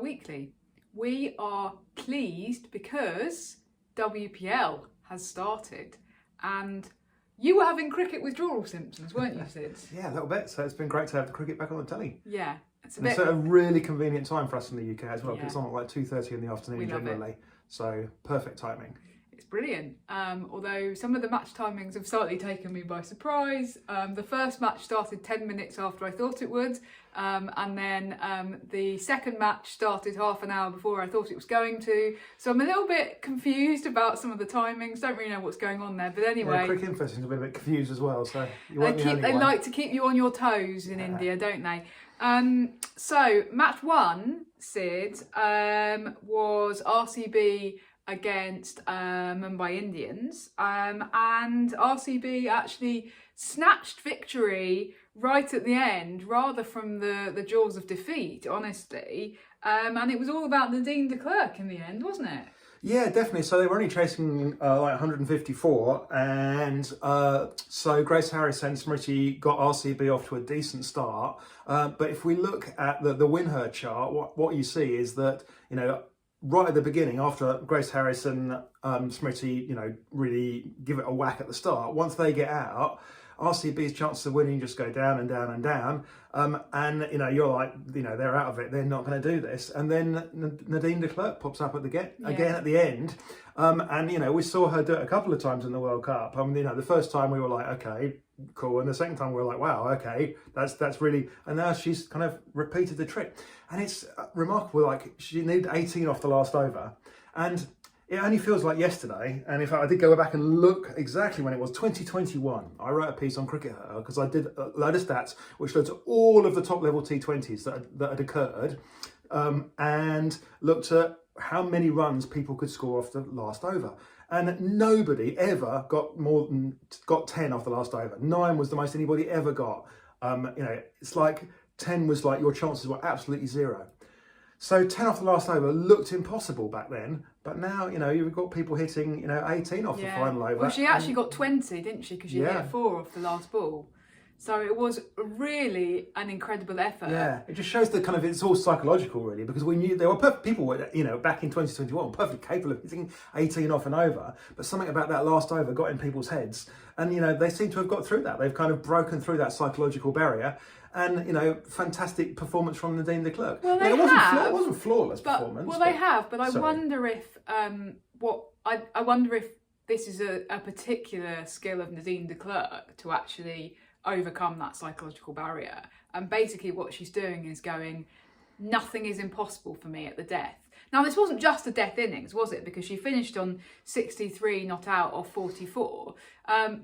Weekly. We are pleased because WPL has started, and you were having cricket withdrawal symptoms, weren't you, Sid? Yeah, a little bit. So it's been great to have the cricket back on the telly. Yeah. It's It's a really convenient time for us in the UK as well, because it's on at like 2:30 in the afternoon generally. So perfect timing. It's brilliant. Although some of the match timings have slightly taken me by surprise. The first match started 10 minutes after I thought it would. And then the second match started half an hour before I thought it was going to. So I'm a little bit confused about some of the timings. Don't really know what's going on there. But anyway. Yeah, cricket info seems a bit confused as well. So you won't be the only They one. like to keep you on your toes in India, don't they? So match one, Sid, was RCB against Mumbai Indians, and RCB actually snatched victory right at the end, rather from the jaws of defeat, honestly, and it was all about Nadine de Klerk in the end, wasn't it? Yeah, definitely. So they were only chasing like 154, and so Grace Harris and Smriti got RCB off to a decent start. But if we look at the win-her chart, what you see is that, you know, right at the beginning, after Grace Harris and Smriti, you know, really give it a whack at the start, once they get out, RCB's chances of winning just go down and down and down. And, you know, you're like, you know, they're out of it. They're not going to do this. And then Nadine de Klerk pops up again at the end. And, you know, we saw her do it a couple of times in the World Cup. You know, the first time we were like, okay, cool. And the second time we were like, wow, okay, that's really, and now she's kind of repeated the trick. And it's remarkable, like she needed 18 off the last over. And it only feels like yesterday, and in fact I did go back and look exactly when it was, 2021. I wrote a piece on CRICKETher because I did a load of stats which looked at all of the top level T20s that had occurred, and looked at how many runs people could score off the last over. And nobody ever got 10 off the last over. 9 was the most anybody ever got. You know, it's like 10 was like your chances were absolutely zero. So 10 off the last over looked impossible back then, but now, you know, you've got people hitting, you know, 18 off the final over. Well, she actually got 20, didn't she? Because she hit 4 off the last ball. So it was really an incredible effort. Yeah, it just shows that kind of, it's all psychological really, because we knew there were people were, you know, back in 2021 perfectly capable of hitting 18 off and over, but something about that last over got in people's heads, and, you know, they seem to have got through that. They've kind of broken through that psychological barrier. And, you know, fantastic performance from Nadine de Klerk. Well, it wasn't flawless performance. Well, they have, but I wonder if I wonder if this is a particular skill of Nadine de Klerk to actually overcome that psychological barrier. And basically, what she's doing is going, nothing is impossible for me at the death. Now, this wasn't just a death innings, was it? Because she finished on 63 not out of 44.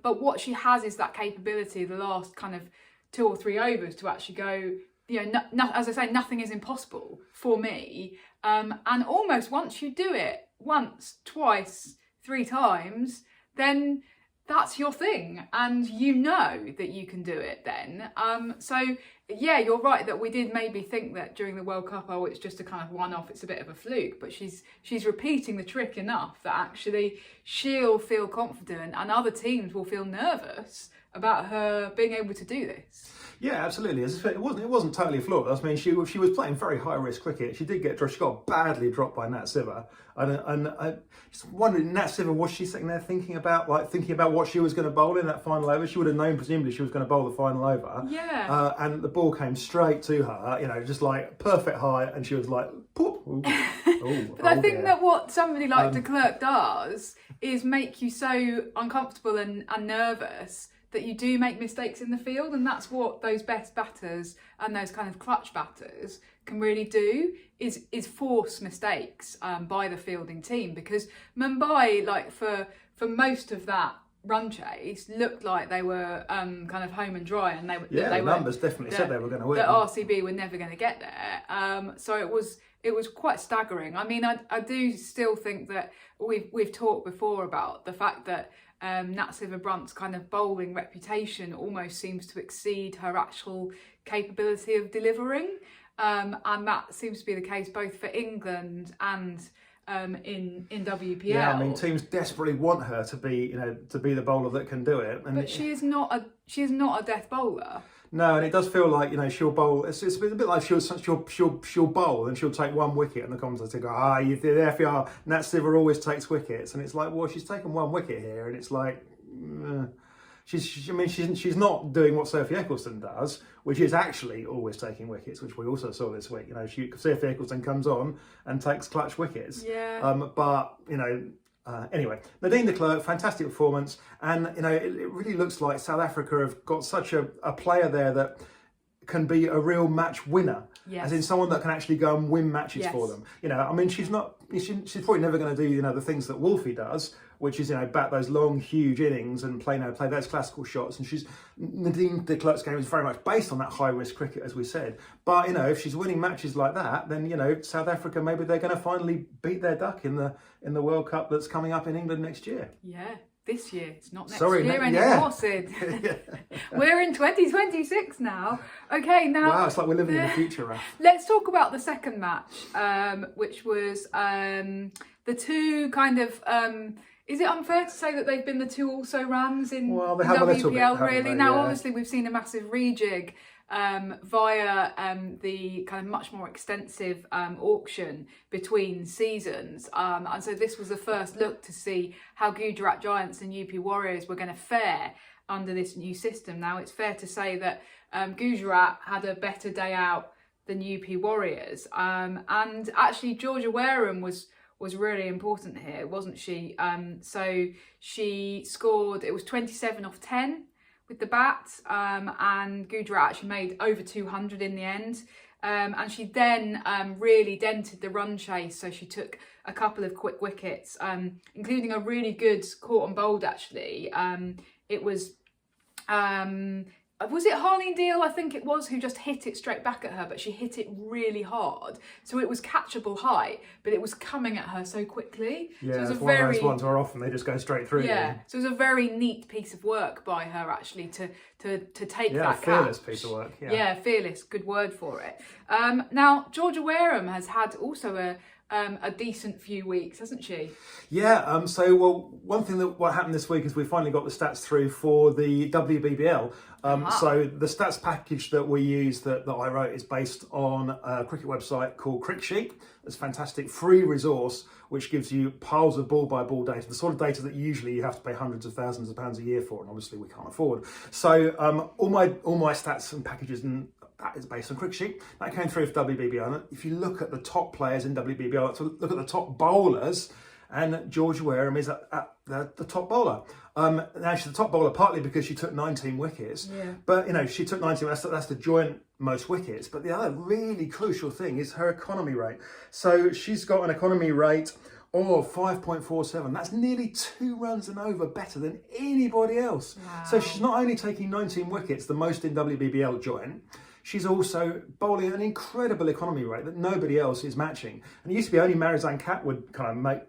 But what she has is that capability, the last kind of 2 or 3 overs, to actually go, you know, as I say, nothing is impossible for me. And almost once you do it, once, twice, 3 times, then that's your thing. And you know that you can do it then. So, yeah, you're right that we did maybe think that during the World Cup, oh, it's just a kind of one-off, it's a bit of a fluke. But she's repeating the trick enough that actually she'll feel confident and other teams will feel nervous about her being able to do this. Yeah, absolutely. As I said, it wasn't totally flawless. I mean, she was playing very high risk cricket. She got badly dropped by Nat Siver, and I just wondering, Nat Siver, was she sitting there thinking about what she was going to bowl in that final over? She would have known presumably she was going to bowl the final over. Yeah. And the ball came straight to her, you know, just like perfect height, and she was like, poof. But I think that what somebody like de Klerk does is make you so uncomfortable and nervous that you do make mistakes in the field, and that's what those best batters and those kind of clutch batters can really do, is force mistakes by the fielding team. Because Mumbai, like for most of that run chase, looked like they were kind of home and dry, and the numbers definitely said they were going to win. That RCB were never going to get there. So it was quite staggering. I mean, I do still think that we've talked before about the fact that Nat Siver-Brunt's kind of bowling reputation almost seems to exceed her actual capability of delivering, and that seems to be the case both for England and in WPL. Yeah, I mean, teams desperately want her to be, to be the bowler that can do it. And but she is not a death bowler. No, and it does feel like, she'll bowl. It's a bit like she'll bowl and she'll take one wicket, and the commentators go, the FPR Nat Siver always takes wickets, and it's like, well, she's taken one wicket here, and it's like, she's not doing what Sophie Eccleston does, which is actually always taking wickets, which we also saw this week. Sophie Eccleston comes on and takes clutch wickets. Yeah. Anyway, Nadine de Klerk, fantastic performance, and it really looks like South Africa have got such a player there that can be a real match winner, as in someone that can actually go and win matches for them. She's probably never going to do the things that Wolfie does, which is bat those long, huge innings and play those classical shots. And Nadine de Klerk's game is very much based on that high risk cricket, as we said. But if she's winning matches like that, then South Africa, maybe they're going to finally beat their duck in the World Cup that's coming up in England next year. Yeah. This year, it's not next year anymore, Sid. We're in 2026 now. Okay, now... Wow, it's like we're living in the future, Raf. Let's talk about the second match, which was the two kind of... is it unfair to say that they've been the two also-rans in WPL, really? Now, obviously, we've seen a massive rejig via the kind of much more extensive auction between seasons, and so this was the first look to see how Gujarat Giants and UP Warriors were going to fare under this new system. Now, it's fair to say that Gujarat had a better day out than UP Warriors, and actually Georgia Wareham was really important here, wasn't she? So she scored, it was 27 off 10 with the bat, and Gujarat actually made over 200 in the end. And she then really dented the run chase, so she took a couple of quick wickets, including a really good caught and bowled, actually. It was it Harleen Deal, I think it was, who just hit it straight back at her, but she hit it really hard. So it was catchable high, but it was coming at her so quickly. Yeah, so it was it's one of those ones where often they just go straight through. Yeah, so it was a very neat piece of work by her, actually, to take that fearless catch. Piece of work. Yeah, fearless, good word for it. Now, Georgia Wareham has had also a decent few weeks, hasn't she? Yeah, one thing what happened this week is we finally got the stats through for the WBBL. So the stats package that we use that I wrote is based on a cricket website called CrickSheet. It's a fantastic free resource which gives you piles of ball-by-ball data, the sort of data that usually you have to pay hundreds of thousands of pounds a year for, and obviously we can't afford. So all my stats and packages and that is based on CrickSheet. That came through for WBBL. If you look at the top players in WBBL, look at the top bowlers, and Georgia Wareham is at the top bowler. Now she's the top bowler partly because she took 19 wickets, but she took 19. That's the joint most wickets. But the other really crucial thing is her economy rate. So she's got an economy rate of 5.47. That's nearly 2 runs and over better than anybody else. Wow. So she's not only taking 19 wickets, the most in WBBL joint. She's also bowling an incredible economy rate that nobody else is matching. And it used to be only Marizanne Katt would kind of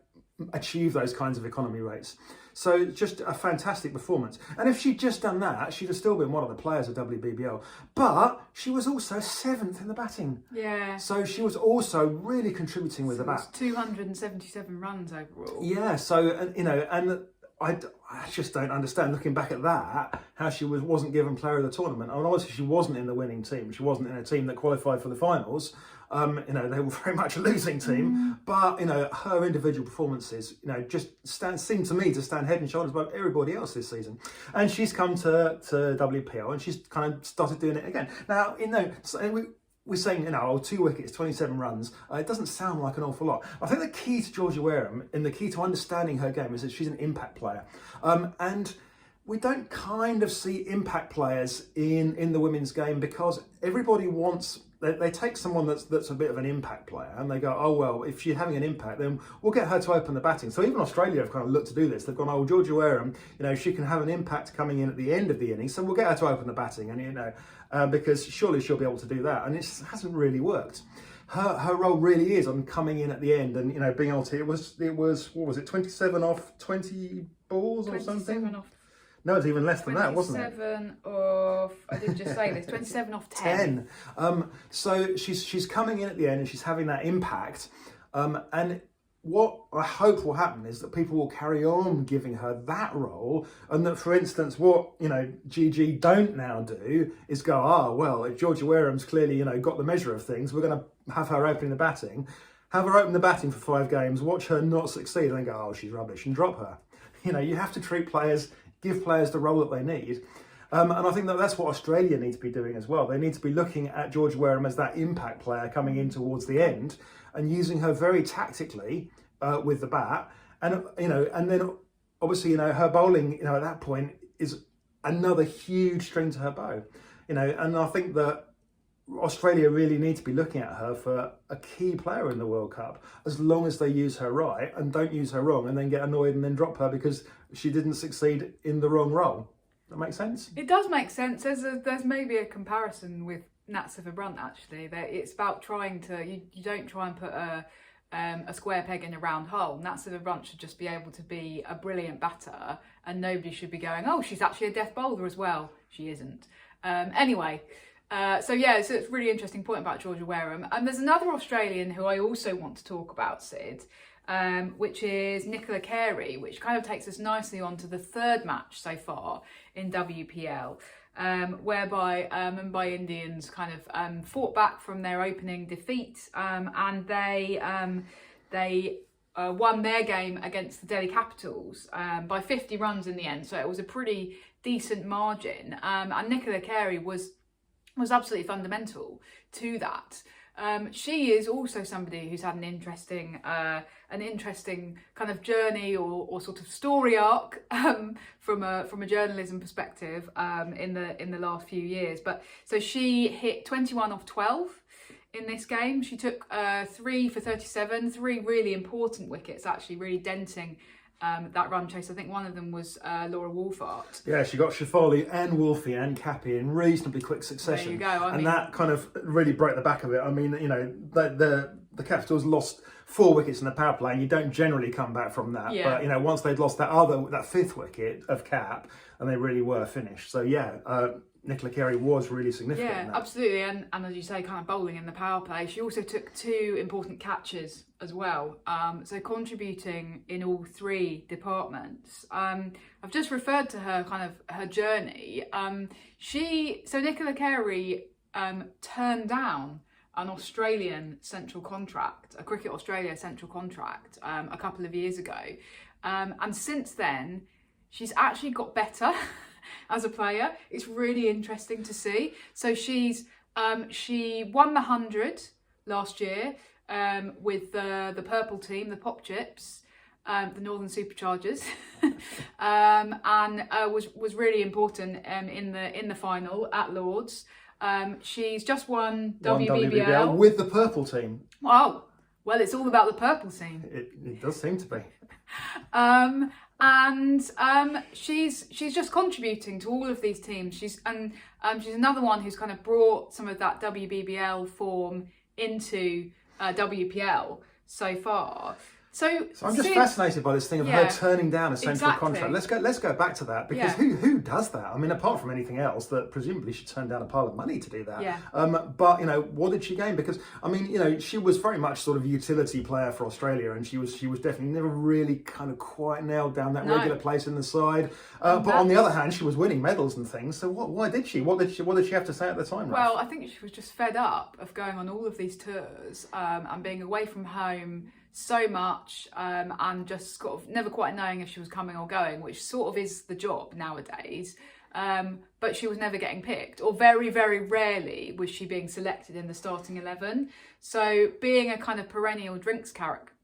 achieve those kinds of economy rates. So just a fantastic performance. And if she'd just done that, she'd have still been one of the players of WBBL. But she was also 7th in the batting. Yeah. So she was also really contributing with the bat. 277 runs overall. Yeah. So, and I just don't understand, looking back at that, how she wasn't given player of the tournament. I mean, obviously she wasn't in the winning team. She wasn't in a team that qualified for the finals. They were very much a losing team. But, her individual performances, just seem to me to stand head and shoulders above everybody else this season. And she's come to WPL and she's kind of started doing it again. Now, we're saying, 2 wickets, 27 runs. It doesn't sound like an awful lot. I think the key to Georgia Wareham and the key to understanding her game is that she's an impact player. And we don't kind of see impact players in the women's game because everybody wants... They take someone that's a bit of an impact player and they go, oh, well, if she's having an impact, then we'll get her to open the batting. So even Australia have kind of looked to do this. They've gone, oh, Georgia Wareham, she can have an impact coming in at the end of the innings, so we'll get her to open the batting. And, because surely she'll be able to do that. And it hasn't really worked. Her role really is on coming in at the end and, being able to, it was, what was it, 27 off 20 balls or something? 27 off. No, it's even less than that, wasn't it? 27 off, I did just say this, 27 off 10. So she's coming in at the end and she's having that impact. And what I hope will happen is that people will carry on giving her that role, and that, for instance, what Gigi don't now do is go, well, if Georgia Wareham's clearly got the measure of things, we're going to have her opening the batting, have her open the batting for 5 games, watch her not succeed, and then go, oh, she's rubbish, and drop her. You have to treat players, give players the role that they need. And I think that that's what Australia need to be doing as well. They need to be looking at Georgia Wareham as that impact player coming in towards the end, and using her very tactically with the bat, and and then obviously her bowling at that point is another huge string to her bow, and I think that Australia really need to be looking at her for a key player in the World Cup, as long as they use her right and don't use her wrong, and then get annoyed and then drop her because she didn't succeed in the wrong role. That makes sense? It does make sense. There's maybe a comparison with Nadine Brunt, actually, that it's about trying to, you don't try and put a square peg in a round hole. Nadine Brunt should just be able to be a brilliant batter, and nobody should be going, oh, she's actually a death bowler as well. She isn't. Anyway, so it's a really interesting point about Georgia Wareham. And there's another Australian who I also want to talk about, Sid, which is Nicola Carey, which kind of takes us nicely on to the 3rd match so far in WPL. Whereby Mumbai Indians kind of fought back from their opening defeat, and they won their game against the Delhi Capitals by 50 runs in the end. So it was a pretty decent margin, and Nicola Carey was absolutely fundamental to that. She is also somebody who's had an interesting kind of journey or sort of story arc from a journalism perspective in the last few years. But so she hit 21 off 12 in this game. She took 3 for 37, 3 really important wickets, actually really denting that run chase. I think one of them was Laura Wolfart. Yeah, she got Shefali and Wolfie and Cappy in reasonably quick succession. There you go. And that kind of really broke the back of it. I mean, the Capitals lost 4 wickets in the power play, and you don't generally come back from that. Yeah. But once they'd lost that 5th wicket of Cap, and they really were finished. So Nicola Carey was really significant. Yeah, absolutely. And as you say, kind of bowling in the power play. She also took 2 important catches as well. So contributing in all 3 departments. I've just referred to her kind of her journey. Nicola Carey turned down an Australian central contract, a Cricket Australia central contract, a couple of years ago. And since then, she's actually got better as a player. It's really interesting to see. So she won the 100 last year with the purple team, the Pop Chips, the Northern Superchargers, and was really important in the final at Lords. She's just won WBBL with the purple team. Oh, well, it's all about the purple team. It does seem to be. And she's just contributing to all of these teams. She's another one who's kind of brought some of that WBBL form into WPL so far. So I'm just fascinated by this thing of her turning down a central contract. Let's go back to that, because who does that? I mean, apart from anything else, that presumably she turned down a pile of money to do that. Yeah. But what did she gain? Because I mean, she was very much sort of a utility player for Australia, and she was definitely never really kind of quite nailed down that regular place in the side. But on the other hand, she was winning medals and things. So why did she? What did she have to say at the time? Well, I think she was just fed up of going on all of these tours and being away from home so much, and just sort of never quite knowing if she was coming or going, which sort of is the job nowadays. But she was never getting picked, or very, very rarely was she being selected in the starting 11. So being a kind of perennial drinks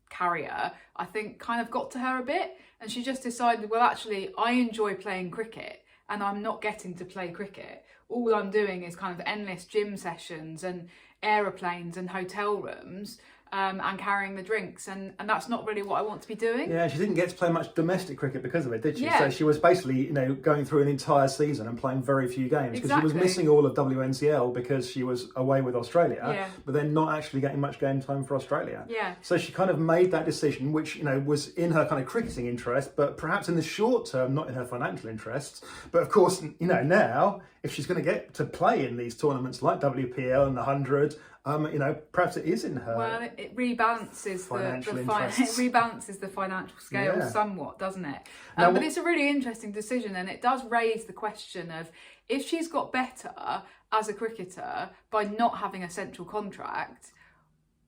carrier, I think kind of got to her a bit, and she just decided, well, actually, I enjoy playing cricket, and I'm not getting to play cricket. All I'm doing is kind of endless gym sessions and aeroplanes and hotel rooms, and carrying the drinks, and that's not really what I want to be doing. Yeah, she didn't get to play much domestic cricket because of it, did she? Yeah. So she was basically, going through an entire season and playing very few games, because she was missing all of WNCL because she was away with Australia, but then not actually getting much game time for Australia. Yeah. So she kind of made that decision, which, was in her kind of cricketing interest, but perhaps in the short term, not in her financial interests. But of course, now, if she's going to get to play in these tournaments like WPL and the 100, Perhaps it is in her. Well, it rebalances it rebalances the financial scale somewhat, doesn't it? But it's a really interesting decision, and it does raise the question of if she's got better as a cricketer by not having a central contract.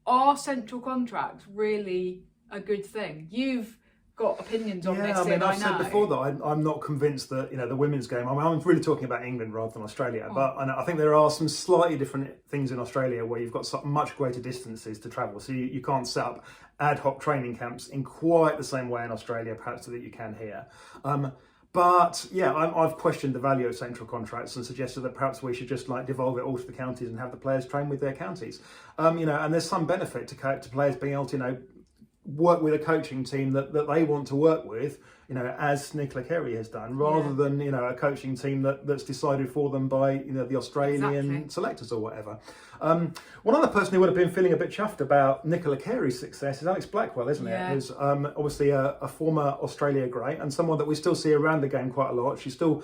Are central contracts really a good thing? You've got opinions on this. I've said before that I'm not convinced that the women's game. I'm really talking about England rather than Australia. But I think there are some slightly different things in Australia where you've got much greater distances to travel, so you can't set up ad hoc training camps in quite the same way in Australia, perhaps, that you can here. But yeah, I've questioned the value of central contracts and suggested that perhaps we should just devolve it all to the counties and have the players train with their counties. And there's some benefit to players being able to work with a coaching team that they want to work with, as Nicola Carey has done, rather than a coaching team that's decided for them by the Australian selectors or whatever. One other person who would have been feeling a bit chuffed about Nicola Carey's success is Alex Blackwell, isn't it? Who's obviously a former Australia great and someone that we still see around the game quite a lot. She still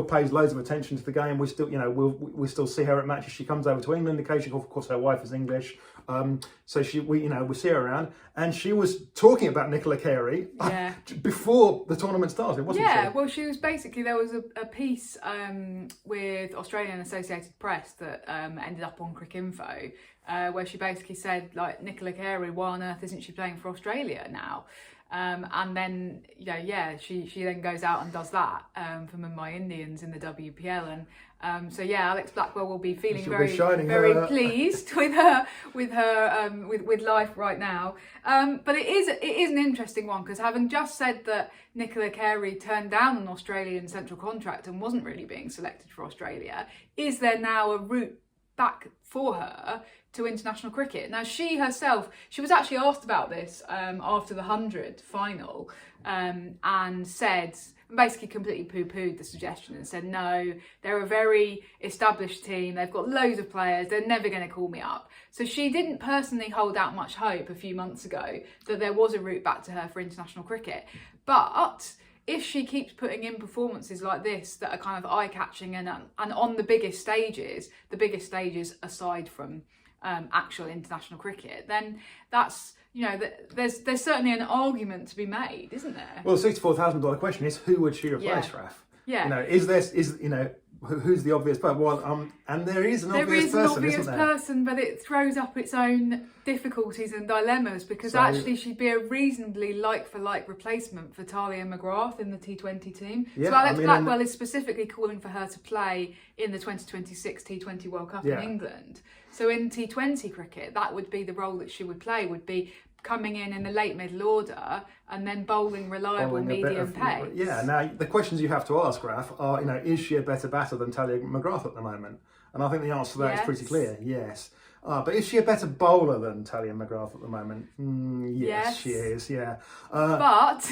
pays loads of attention to the game. We still we still see her at matches. She comes over to England occasionally. Of course, her wife is English, so we see her around. And she was talking about Nicola Carey before the tournament started, wasn't she? Yeah, well, she was basically, there was a piece with Australian Associated Press that ended up on CRICKETher, where she basically said, Nicola Carey, why on earth isn't she playing for Australia now? And then, she then goes out and does that for Mumbai Indians in the WPL. And Alex Blackwell will be feeling very pleased with life right now. But it is an interesting one, because having just said that Nicola Carey turned down an Australian central contract and wasn't really being selected for Australia, is there now a route back for her to international cricket? Now, she herself, she was actually asked about this after the 100 final, and said, basically completely poo-pooed the suggestion and said, no, they're a very established team, they've got loads of players, they're never going to call me up. So she didn't personally hold out much hope a few months ago that there was a route back to her for international cricket. But if she keeps putting in performances like this that are kind of eye-catching and on the biggest stages aside from actual international cricket, then that's, there's certainly an argument to be made, isn't there? Well, the $64,000 question is, who would she replace, Raf? Yeah. Who's the obvious person? Well, and there is an obvious person, but it throws up its own difficulties and dilemmas, because actually she'd be a reasonably like-for-like replacement for Talia McGrath in the T20 team. So Alex Blackwell is specifically calling for her to play in the 2026 T20 World Cup in England. So in T20 cricket, that would be the role that she would play, would be coming in the late middle order and then bowling reliable medium pace. Now the questions you have to ask, Raf, are, is she a better batter than Talia McGrath at the moment? And I think the answer to that is pretty clear, yes. But is she a better bowler than Talia McGrath at the moment? Yes, she is, but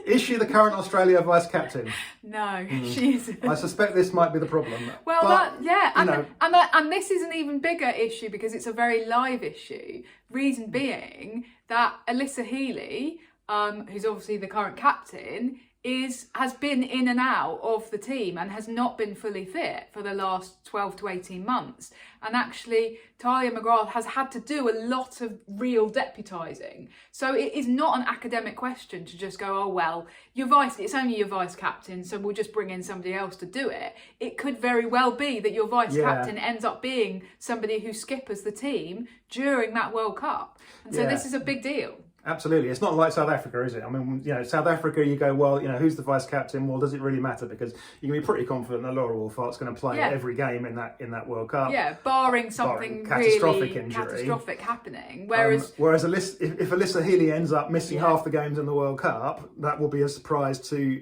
is she the current Australia vice captain? No, she isn't. I suspect this might be the problem. Well, and this is an even bigger issue, because it's a very live issue. Reason being that Alyssa Healy, who's obviously the current captain, has been in and out of the team and has not been fully fit for the last 12 to 18 months. And actually, Talia McGrath has had to do a lot of real deputising. So it is not an academic question to just go, oh, well, it's only your vice captain, so we'll just bring in somebody else to do it. It could very well be that your vice captain ends up being somebody who skippers the team during that World Cup. And so this is a big deal. Absolutely. It's not like South Africa, is it? I mean, South Africa, you go, well, who's the vice captain? Well, does it really matter? Because you can be pretty confident that Laura Wolfart's going to play every game in that World Cup. Yeah, barring something really catastrophic happening. Whereas if Alyssa Healy ends up missing half the games in the World Cup, that will be a surprise to,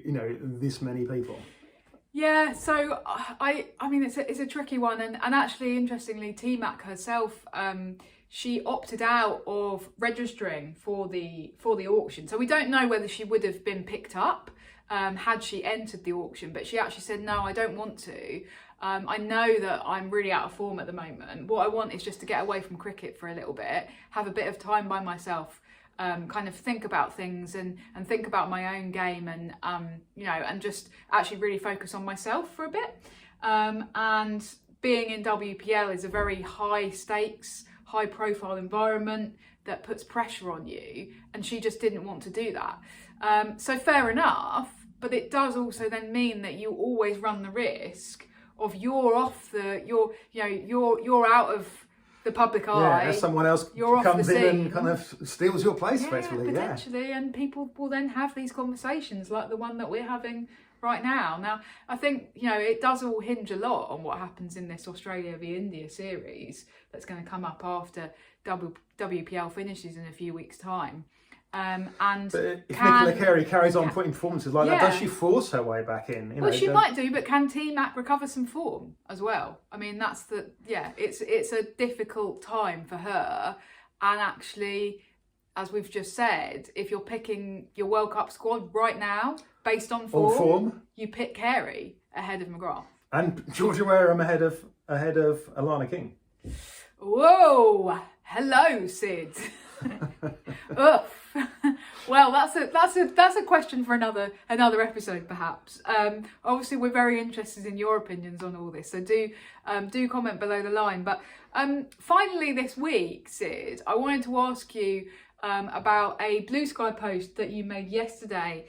this many people. Yeah, so I mean, it's a tricky one, and actually, interestingly, T-Mac herself, she opted out of registering for the auction. So we don't know whether she would have been picked up had she entered the auction, but she actually said, no, I don't want to. I know that I'm really out of form at the moment. What I want is just to get away from cricket for a little bit, have a bit of time by myself, kind of think about things and think about my own game, and and just actually really focus on myself for a bit. And being in WPL is a very high stakes, high profile environment that puts pressure on you, and she just didn't want to do that. So fair enough, but it does also then mean that you always run the risk of you're out of the public eye. Yeah, someone else comes in and kind of steals your place, basically. Potentially, and people will then have these conversations like the one that we're having right now. Now, I think, it does all hinge a lot on what happens in this Australia v India series that's going to come up after WPL finishes in a few weeks' time. But if Nicola Carey carries on putting performances like that, does she force her way back in? Well, she might do, but can T-Mac recover some form as well? I mean, that's it's a difficult time for her. And actually, as we've just said, if you're picking your World Cup squad right now, based on form, you pick Carey ahead of McGrath. And Georgia Wareham ahead of Alana King. Whoa! Hello, Sid. Oof. Well, that's a question for another episode, perhaps. Obviously, we're very interested in your opinions on all this, so do comment below the line. But finally, this week, Sid, I wanted to ask you about a Blue Sky post that you made yesterday,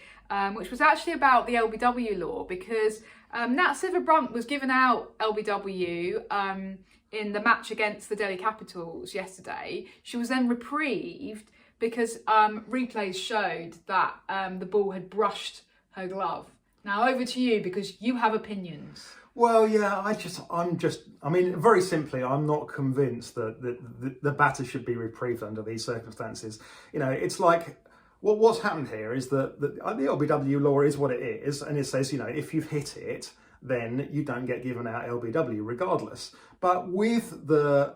which was actually about the LBW law, because Nat Sciver-Brunt was given out LBW in the match against the Delhi Capitals yesterday. She was then reprieved because replays showed that the ball had brushed her glove. Now over to you, because you have opinions. Well, yeah, I mean, very simply, I'm not convinced that the batter should be reprieved under these circumstances. It's like, what's happened here is that the LBW law is what it is, and it says, if you've hit it, then you don't get given out LBW regardless. But with the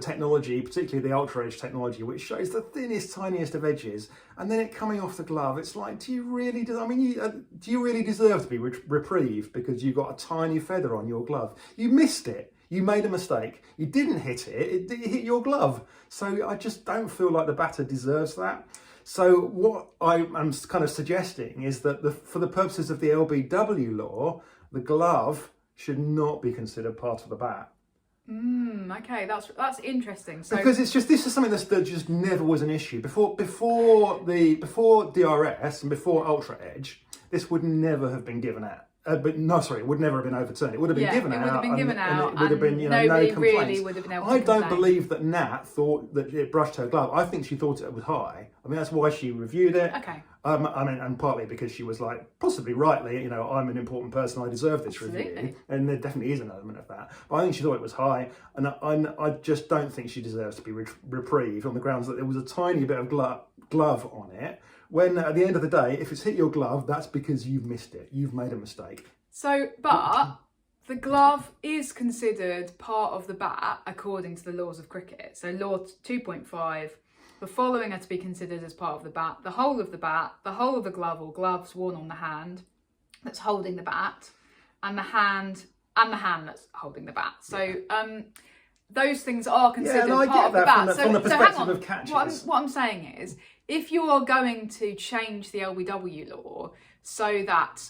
technology, particularly the Ultra Edge technology, which shows the thinnest, tiniest of edges, and then it coming off the glove, it's like, do you really deserve to be reprieved because you got a tiny feather on your glove? You missed it. You made a mistake. You didn't hit it. It hit your glove. So I just don't feel like the batter deserves that. So what I am kind of suggesting is that for the purposes of the LBW law, the glove should not be considered part of the bat. Okay, that's interesting. So, because this is something that just never was an issue before DRS and before Ultra Edge. This would never have been given out. It would never have been overturned. It would have been given out. It would have been given out. It would have been, no complaints. Really would have been able to don't believe that Nat thought that it brushed her glove. I think she thought it was high. I mean, that's why she reviewed it. Okay. And partly because she was like, possibly rightly, I'm an important person, I deserve this review. And there definitely is an element of that. But I think she thought it was high. And I just don't think she deserves to be reprieved on the grounds that there was a tiny bit of glove on it. When at the end of the day, if it's hit your glove, that's because you've missed it. You've made a mistake. So, but the glove is considered part of the bat according to the laws of cricket. So law 2.5, the following are to be considered as part of the bat: the whole of the bat, the whole of the glove or gloves worn on the hand that's holding the bat, and the hand that's holding the bat. So those things are considered part of the bat. From the perspective of catches. What I'm saying is, if you are going to change the LBW law so that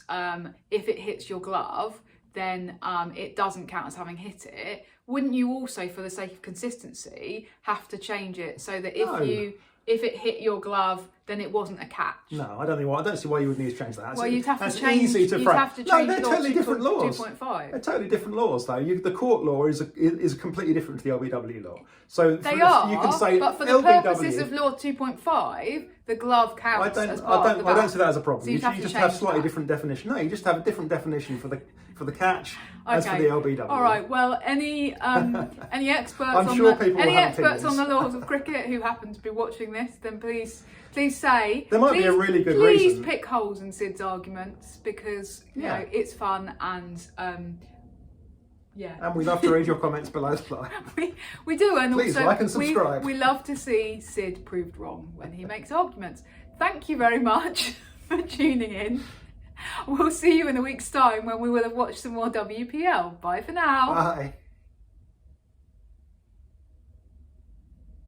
if it hits your glove, then it doesn't count as having hit it, wouldn't you also, for the sake of consistency, have to change it so that if it hit your glove, then it wasn't a catch? No, I don't see why you would need to change that. Well, you'd have to change. You'd have to change. No, they're totally different laws. 2.5. They're totally different laws, though. The court law is completely different to the LBW law. So they you can say, but for the LBW, purposes of law 2.5, the glove counts as part of the bat. I don't see that as a problem. So you just have slightly different definition. No, you just have a different definition for the catch as for the LBW. All right. Well, any experts on the laws of cricket who happen to be watching this, then please say. There might be a really good reason. Please pick holes in Sid's arguments, because you know it's fun and. And we love to read your comments below the slide. we do, and please also like and subscribe. We love to see Sid proved wrong when he makes arguments. Thank you very much for tuning in. We'll see you in a week's time when we will have watched some more WPL. Bye for now. Bye.